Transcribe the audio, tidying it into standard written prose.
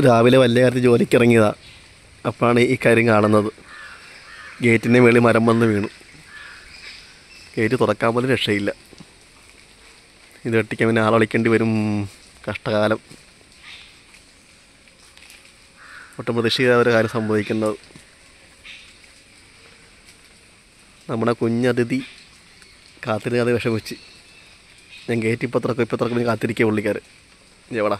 രാവിലെ വലിയ കാര്യത്തിൽ ജോലിക്ക് ഇറങ്ങിയതാണ്. അപ്പോഴാണ് ഈ കാര്യം കാണുന്നത്. ഗേറ്റിൻ്റെ മേളിൽ മരം വന്ന് വീണു. ഗേറ്റ് തുറക്കാൻ പോലും രക്ഷയില്ല. ഇത് വെട്ടിക്കാൻ പിന്നെ ആളെ വിളിക്കേണ്ടി വരും. കഷ്ടകാലം. ഒട്ടും പ്രതീക്ഷിക്കാത്ത ഒരു കാര്യം സംഭവിക്കുന്നത്. നമ്മുടെ കുഞ്ഞതിഥി കാത്തിരുന്ന് വിഷമിച്ച്. ഞാൻ ഗേറ്റ് ഇപ്പം തുറക്കും കാത്തിരിക്കുക പുള്ളിക്കാർ. എവിടാ